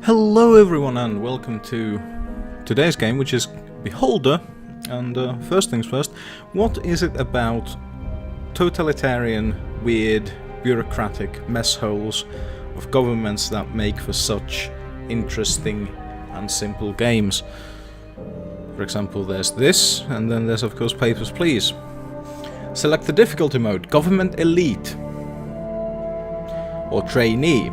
Hello everyone and welcome to today's game, which is Beholder. And first things first, what is it about totalitarian, weird, bureaucratic mess holes of governments that make for such interesting and simple games? For example, there's this, and then there's of course Papers, Please. Select the difficulty mode, Government Elite or Trainee.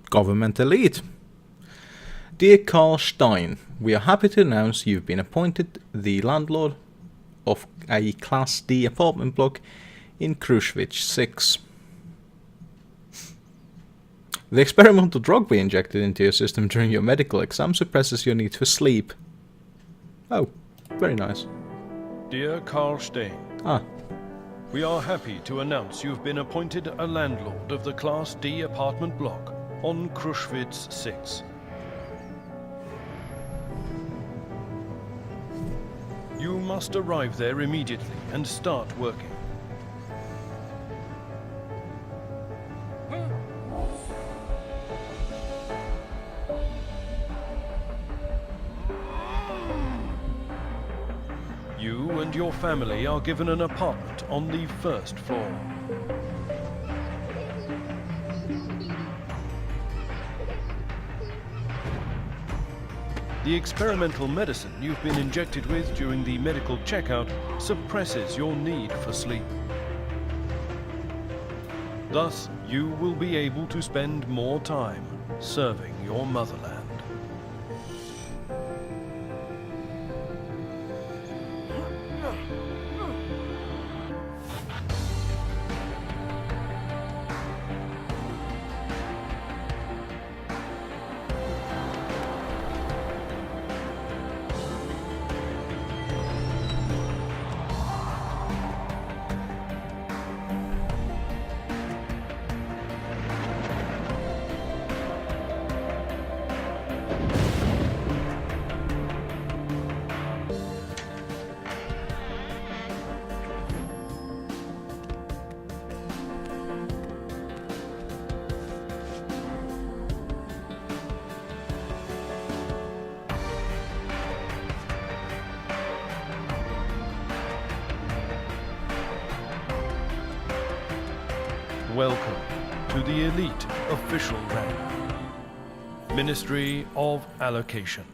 Government Elite. Dear Carl Stein, we are happy to announce you've been appointed the landlord of a Class D apartment block in Comrade 6. The experimental drug we injected into your system during your medical exam suppresses your need for sleep. Oh, very nice. Dear Carl Stein, we are happy to announce you've been appointed a landlord of the Class D apartment block on Comrade 6. You must arrive there immediately and start working. You and your family are given an apartment on the first floor. The experimental medicine you've been injected with during the medical checkout suppresses your need for sleep. Thus, you will be able to spend more time serving your motherland. Welcome to the elite official rank, Ministry of Allocation.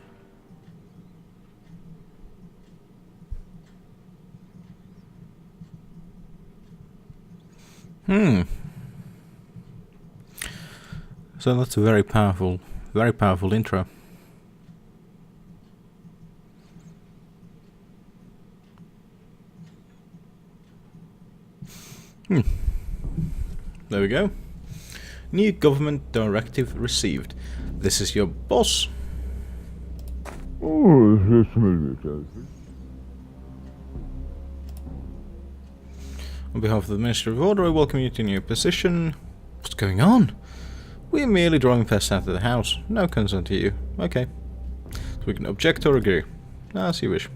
So that's a very powerful intro. There we go. New government directive received. This is your boss. On behalf of the Ministry of Order, I welcome you to your new position. What's going on? We're merely drawing pests out of the house. No concern to you. Okay. So we can object or agree. As you wish.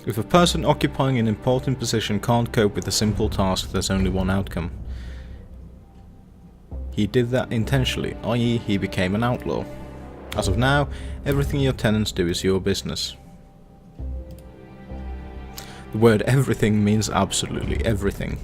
If a person occupying an important position can't cope with a simple task, there's only one outcome. He did that intentionally, i.e. he became an outlaw. As of now, everything your tenants do is your business. The word everything means absolutely everything.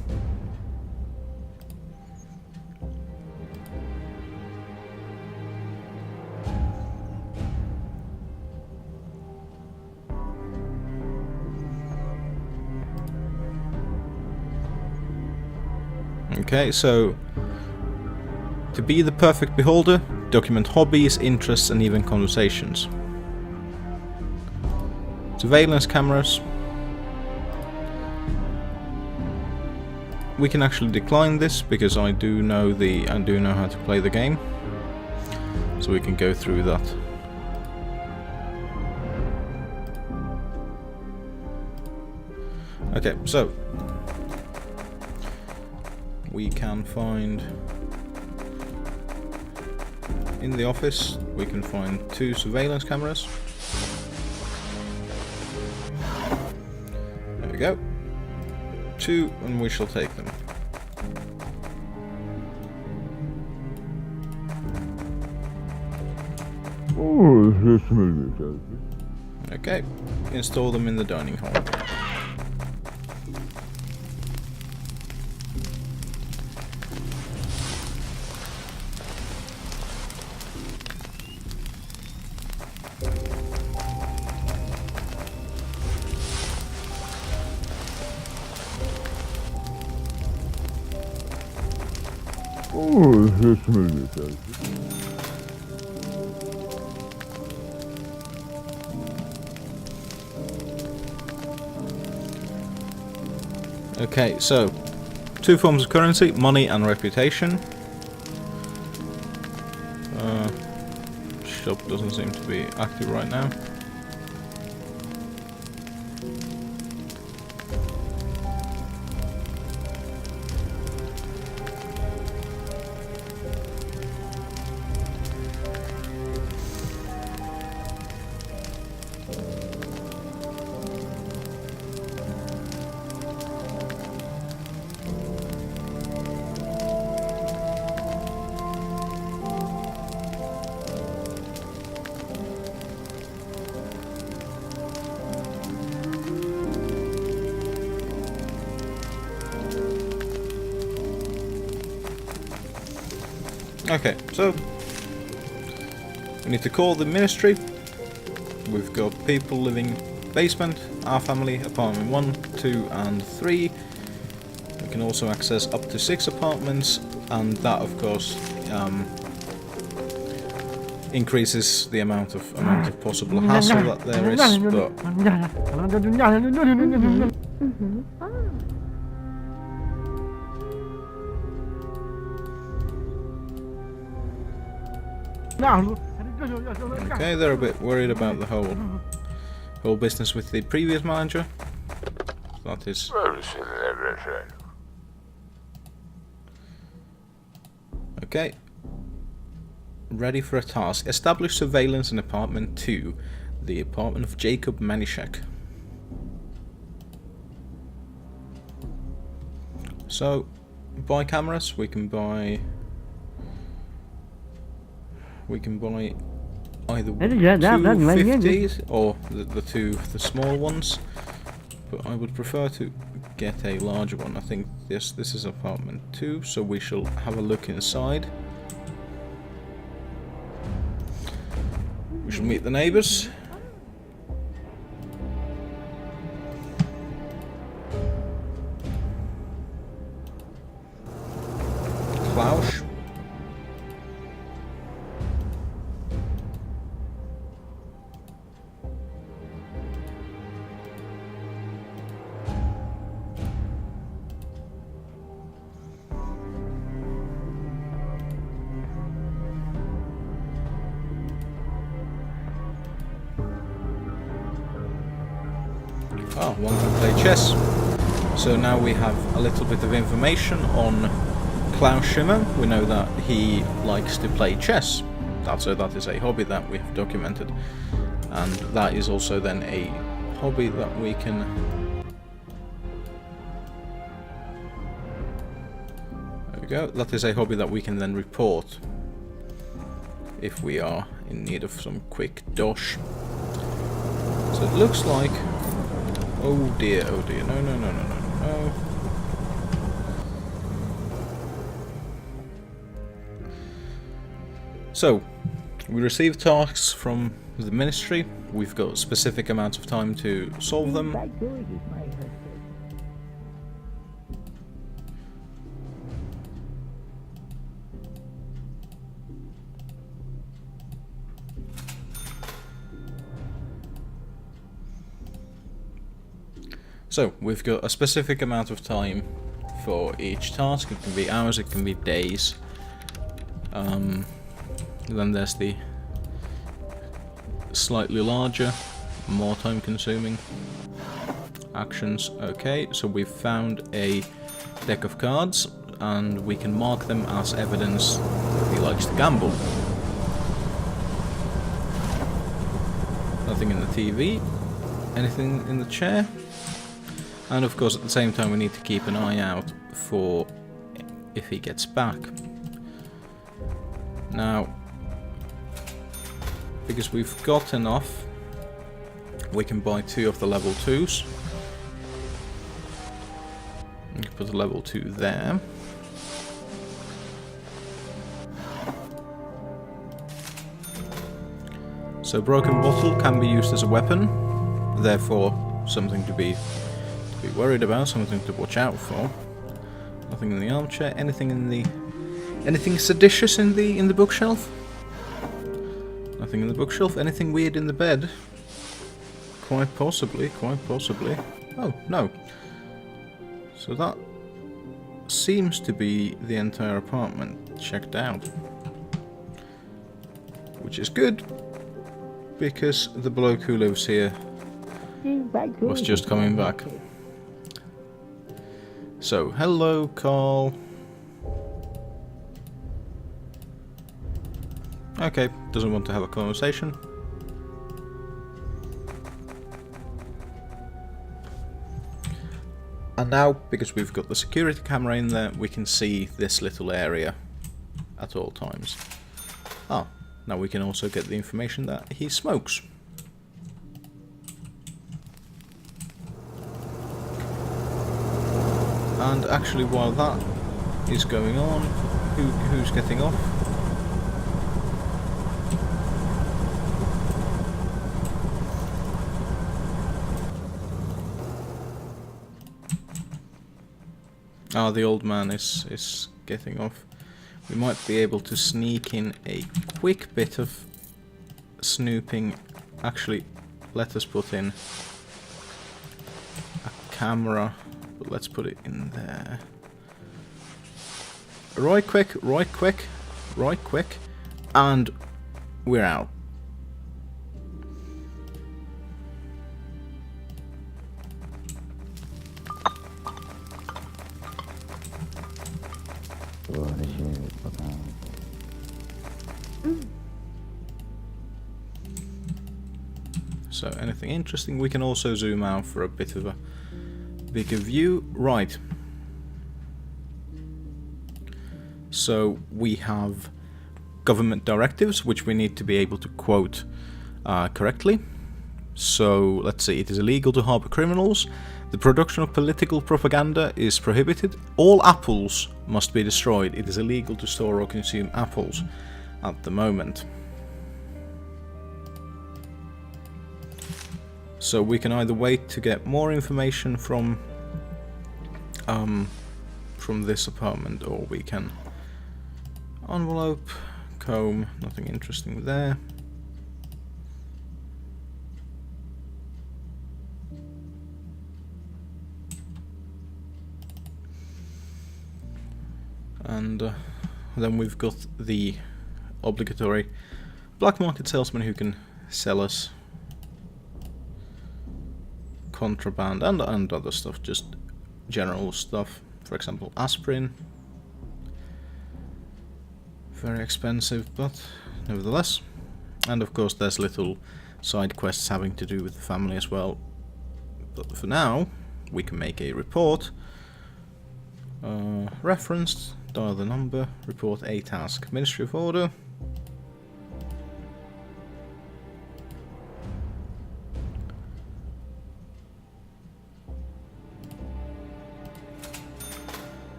Okay, so to be the perfect beholder, document hobbies, interests and even conversations. Surveillance cameras. We can actually decline this because I do know how to play the game. So we can go through that. Okay, so we can find in the office, we can find 2 surveillance cameras. There we go. 2, and we shall take them. Okay, install them in the dining hall. Okay, so 2 forms of currency, money and reputation. Shop doesn't seem to be active right now. Okay, so we need to call the ministry. We've got people living basement, our family, apartment 1, 2 and 3. We can also access up to 6 apartments, and that of course increases the amount of possible hassle that there is, but okay, they're a bit worried about the whole business with the previous manager. That is okay. Ready for a task. Establish surveillance in apartment 2, the apartment of Jacob Manischek. So, buy cameras. We can buy either 250s or the small ones, but I would prefer to get a larger one. I think this is apartment 2, so we shall have a look inside. We shall meet the neighbours. Klaus. Oh, one can play chess. So now we have a little bit of information on Klaus Schimmer. We know that he likes to play chess. That is a hobby that we have documented. And that is also then a hobby that we can... There we go. That is a hobby that we can then report if we are in need of some quick dosh. So it looks like... Oh dear, no, no, no, no, no, no. So, we receive tasks from the ministry. We've got specific amounts of time to solve them. So, we've got a specific amount of time for each task. It can be hours, it can be days. Then there's the slightly larger, more time consuming actions. Okay, so we've found a deck of cards and we can mark them as evidence that he likes to gamble. Nothing in the TV. Anything in the chair? And of course at the same time we need to keep an eye out for if he gets back. Now, because we've got enough, we can buy 2 of the level 2s. We can put a level 2 there. So broken bottle can be used as a weapon, therefore something to be worried about, something to watch out for. Nothing in the armchair. Anything seditious in the bookshelf? Nothing in the bookshelf. Anything weird in the bed? Quite possibly. Oh no. So that seems to be the entire apartment checked out, which is good because the bloke who lives here was just coming back. So, hello, Carl. Okay, doesn't want to have a conversation. And now, because we've got the security camera in there, we can see this little area at all times. Ah, now we can also get the information that he smokes. And actually, while that is going on, who's getting off? Ah, the old man is getting off. We might be able to sneak in a quick bit of snooping. Actually, let us put in a camera. But let's put it in there. Right quick, and we're out. So anything interesting? We can also zoom out for a bit of a bigger view. Right. So we have government directives which we need to be able to quote correctly. So let's see. It is illegal to harbour criminals. The production of political propaganda is prohibited. All apples must be destroyed. It is illegal to store or consume apples at the moment. So we can either wait to get more information from this apartment, or we can envelope, comb, nothing interesting there. And then we've got the obligatory black market salesman who can sell us contraband and other stuff, just general stuff. For example, aspirin. Very expensive, but nevertheless. And of course there's little side quests having to do with the family as well. But for now, we can make a report. Reference, dial the number, report a task. Ministry of Order.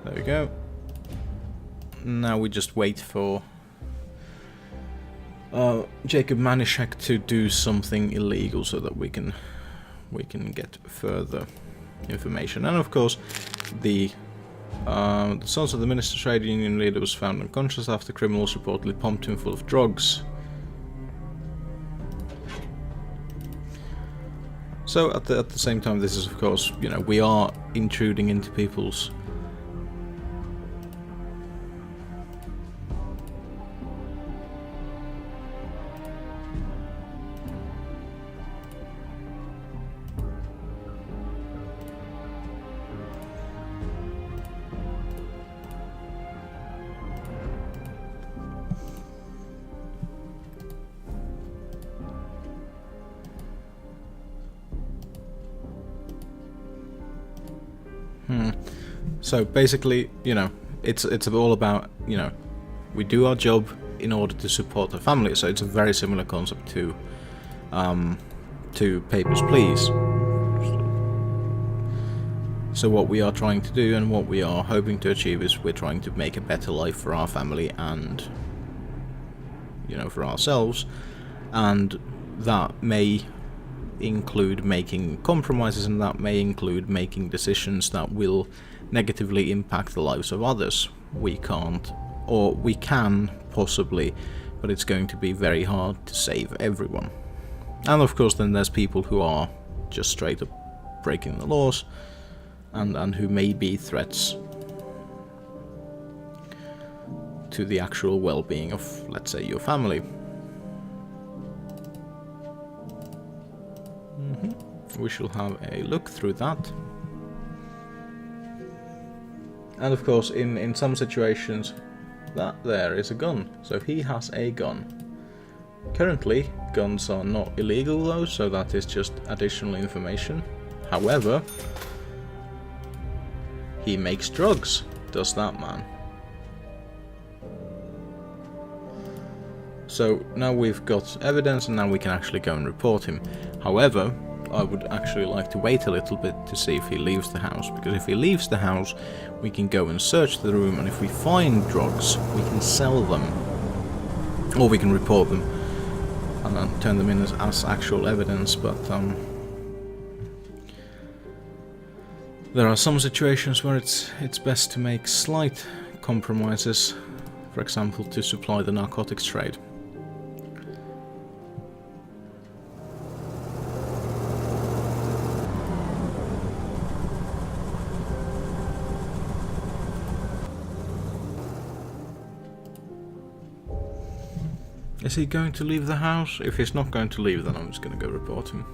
There we go. Now we just wait for Jacob Manischek to do something illegal so that we can get further information. And of course, the sons of the minister's trade union leader was found unconscious after criminals reportedly pumped him full of drugs. So at the same time, this is of course, you know, we are intruding into people's So basically, you know, it's all about, you know, we do our job, in order to support the family. So it's a very similar concept to Papers, Please. So what we are trying to do and what we are hoping to achieve is we're trying to make a better life for our family and, you know, for ourselves, and that may include making compromises, and that may include making decisions that will negatively impact the lives of others. We can't, or we can possibly, but it's going to be very hard to save everyone. And of course then there's people who are just straight up breaking the laws, and who may be threats to the actual well-being of, let's say, your family. We shall have a look through that. And of course, in some situations, that there is a gun. So he has a gun. Currently, guns are not illegal though, so that is just additional information. However, he makes drugs, does that man. So now we've got evidence, and now we can actually go and report him. However, I would actually like to wait a little bit to see if he leaves the house, because if he leaves the house, we can go and search the room, and if we find drugs, we can sell them. Or we can report them and then turn them in as actual evidence, but there are some situations where it's best to make slight compromises, for example, to supply the narcotics trade. Is he going to leave the house? If he's not going to leave, then I'm just going to go report him.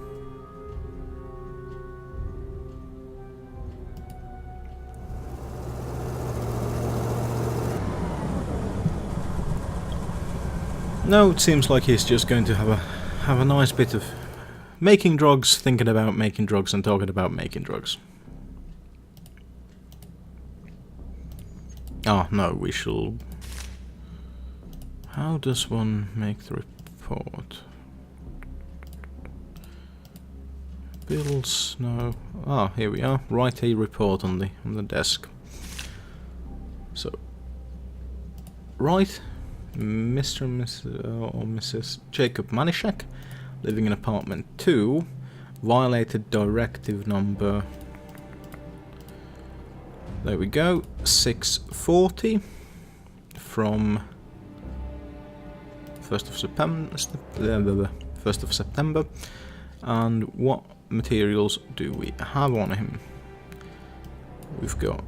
No, it seems like he's just going to have a nice bit of making drugs, thinking about making drugs, and talking about making drugs. Ah, no, we shall... How does one make the report? Bills, no. Ah, here we are. Write a report on the desk. So, write Mr. and Mrs. or Mrs. Jacob Manischek, living in apartment 2, violated directive number. There we go. 640 from 1st of September, and what materials do we have on him? We've got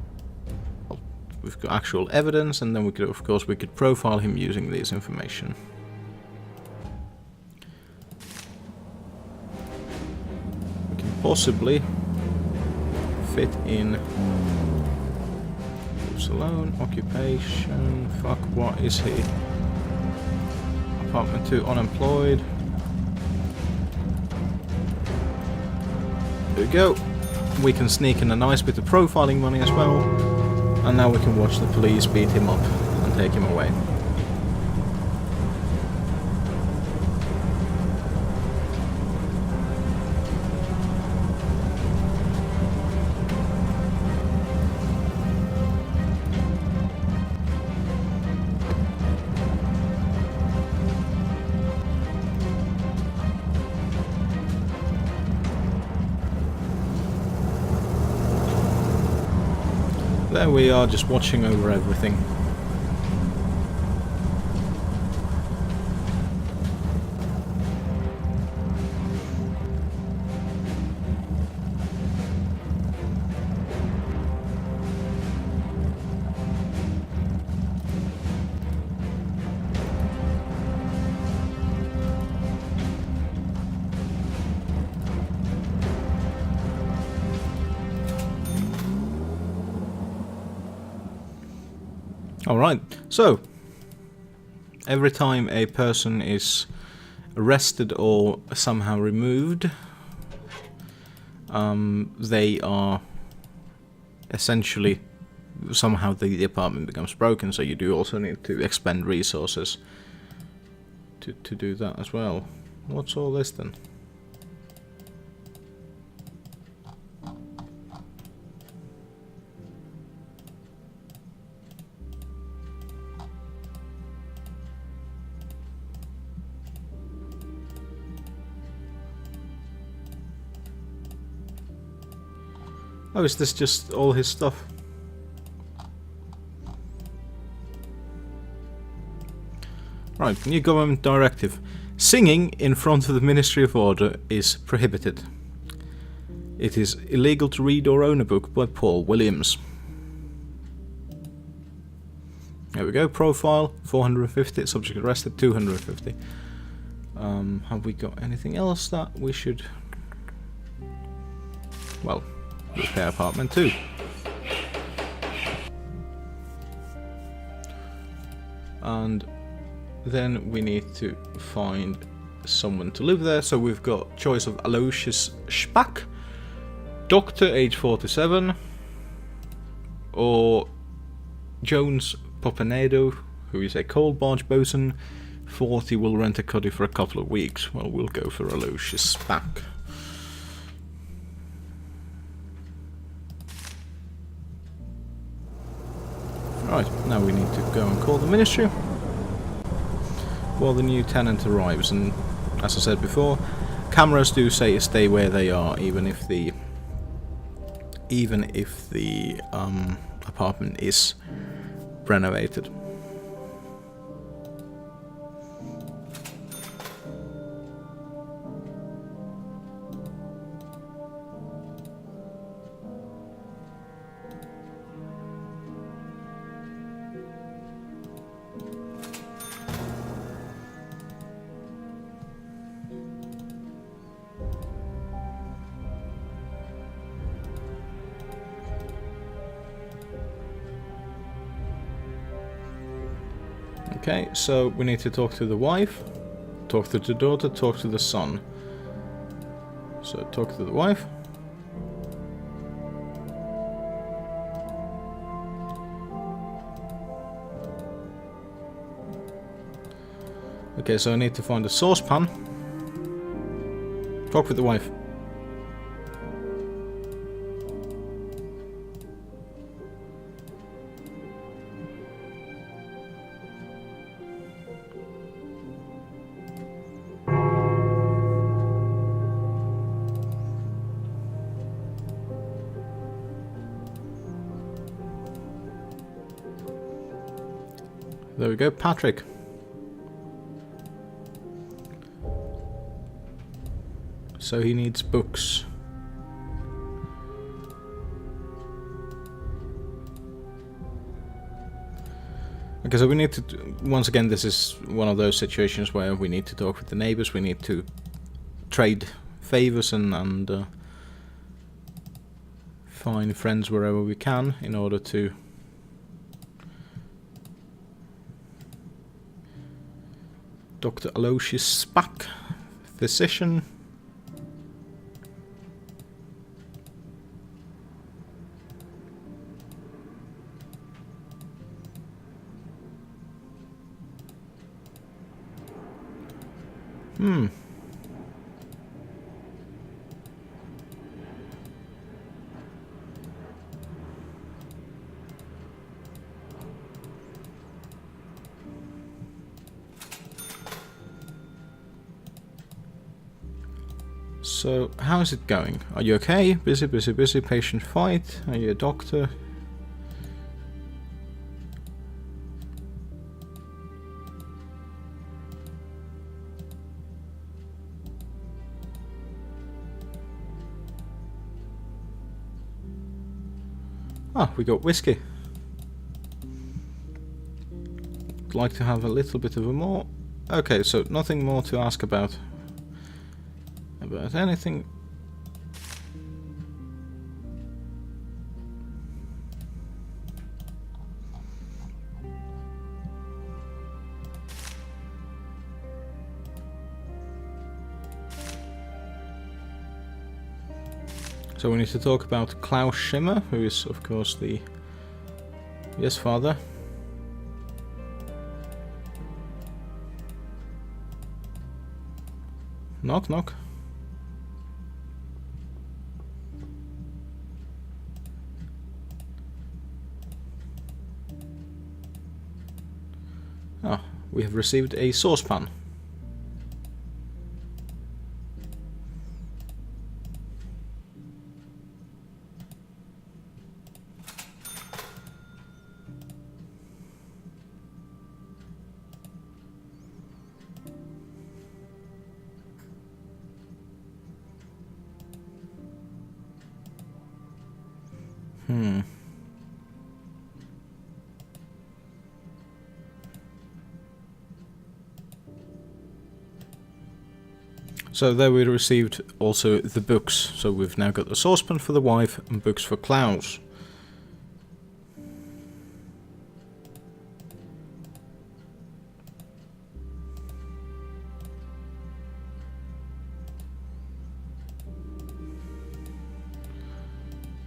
actual evidence, and then we could profile him using this information. We can possibly fit in alone, occupation, fuck, what is he? Apartment 2, unemployed. There we go. We can sneak in a nice bit of profiling money as well. And now we can watch the police beat him up and take him away. There we are, just watching over everything. Alright, so every time a person is arrested or somehow removed, they are essentially, somehow the apartment becomes broken, so you do also need to expend resources to do that as well. What's all this then? Oh, is this just all his stuff? Right, new government directive. Singing in front of the Ministry of Order is prohibited. It is illegal to read or own a book by Paul Williams. There we go, profile 450, subject arrested 250. Have we got anything else that we should... Well, repair apartment 2. And then we need to find someone to live there, so we've got choice of Aloysius Spack, Doctor, age 47, or Jones Popanedo, who is a coal barge bosun, 40, will rent a cuddy for a couple of weeks. Well, we'll go for Aloysius Spack. Right, now we need to go and call the ministry while the new tenant arrives, and as I said before, cameras do say stay where they are, even if the apartment is renovated. Okay, so we need to talk to the wife, talk to the daughter, talk to the son. So talk to the wife. Okay, so I need to find a saucepan. Talk with the wife. There we go, Patrick. So he needs books. Okay, so we need to... Once again, this is one of those situations where we need to talk with the neighbors, we need to trade favors and find friends wherever we can in order to... Dr. Aloysius Spack, physician. So, how is it going? Are you okay? Busy, busy, busy, patient fight? Are you a doctor? Ah, we got whiskey. I'd like to have a little bit of a more... Okay, so nothing more to ask about anything. So we need to talk about Klaus Schimmer, who is of course the father. Knock, knock. Ah, we have received a saucepan. So there we received also the books. So we've now got the saucepan for the wife and books for Klaus.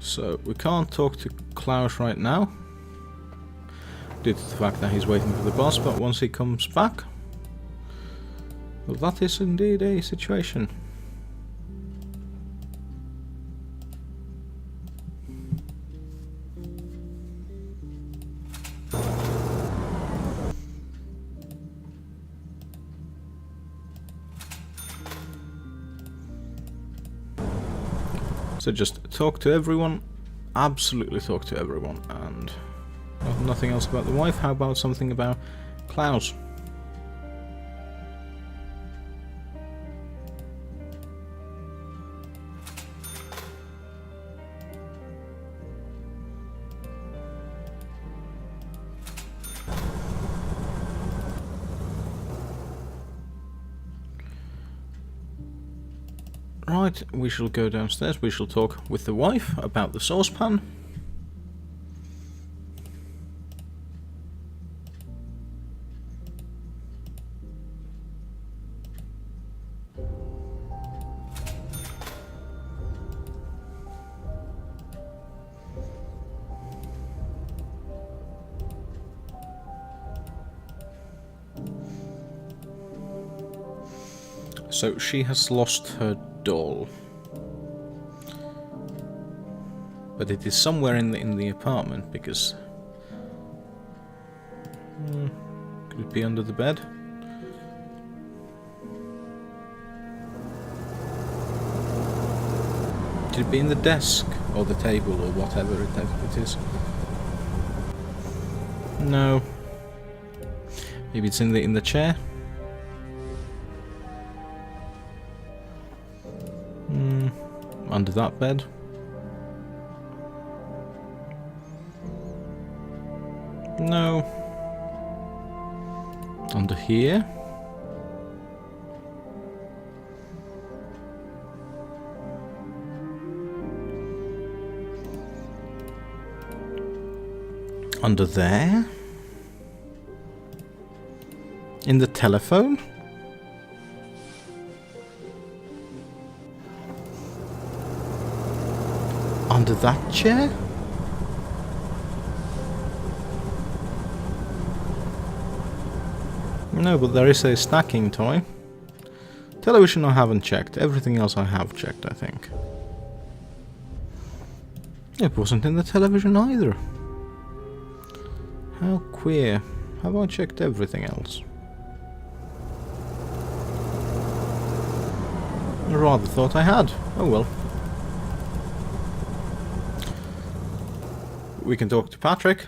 So we can't talk to Klaus right now, due to the fact that he's waiting for the boss, but once he comes back, well, that is indeed a situation. So just talk to everyone, absolutely talk to everyone, and nothing else about the wife. How about something about Klaus? Right, we shall go downstairs, we shall talk with the wife about the saucepan. So she has lost her doll, but it is somewhere in the apartment, because could it be under the bed? Could it be in the desk or the table or whatever it is? No. Maybe it's in the chair. Under that bed. No. Under here. Under there. In the telephone. Under that chair? No, but there is a stacking toy. Television I haven't checked. Everything else I have checked, I think. It wasn't in the television either. How queer. Have I checked everything else? I rather thought I had. Oh well. We can talk to Patrick.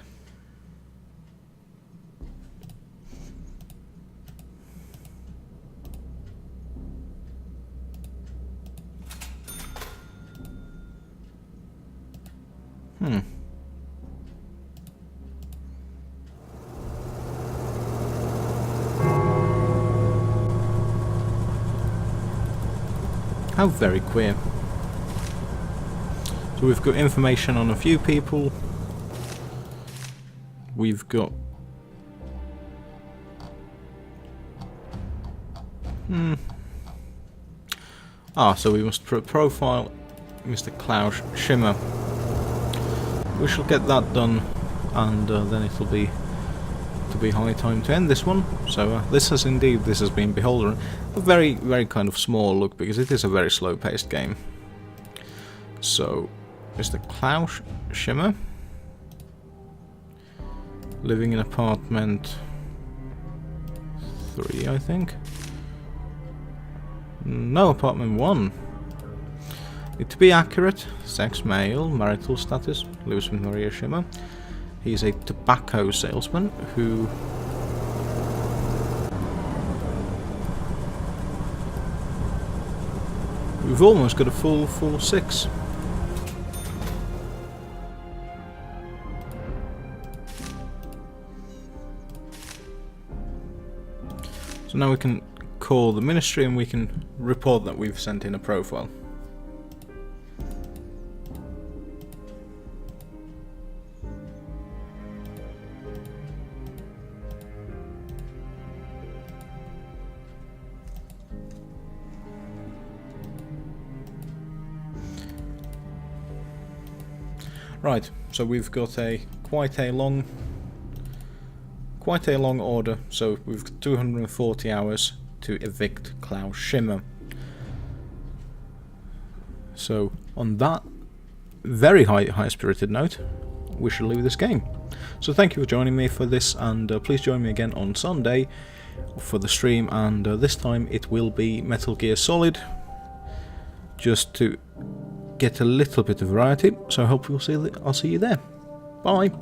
How very queer. So we've got information on a few people. We've got... so we must profile Mr. Klaus Schimmer. We shall get that done, and then it'll be high time to end this one. So this has been Beholder. a very, very kind of small look, because it is a very slow-paced game. So, is the Klaus Schimmer living in apartment 3, I think? No, apartment 1. To be accurate, sex male, marital status, lives with Maria Schimmer. He's a tobacco salesman who... We've almost got a full 6. So now we can call the ministry and we can report that we've sent in a profile. Right, so we've got quite a long order. So we've got 240 hours to evict Klaus Schimmer. So on that very high-spirited note, we shall leave this game. So thank you for joining me for this, and please join me again on Sunday for the stream, and this time it will be Metal Gear Solid, just to get a little bit of variety. So I hope I'll see you there. Bye.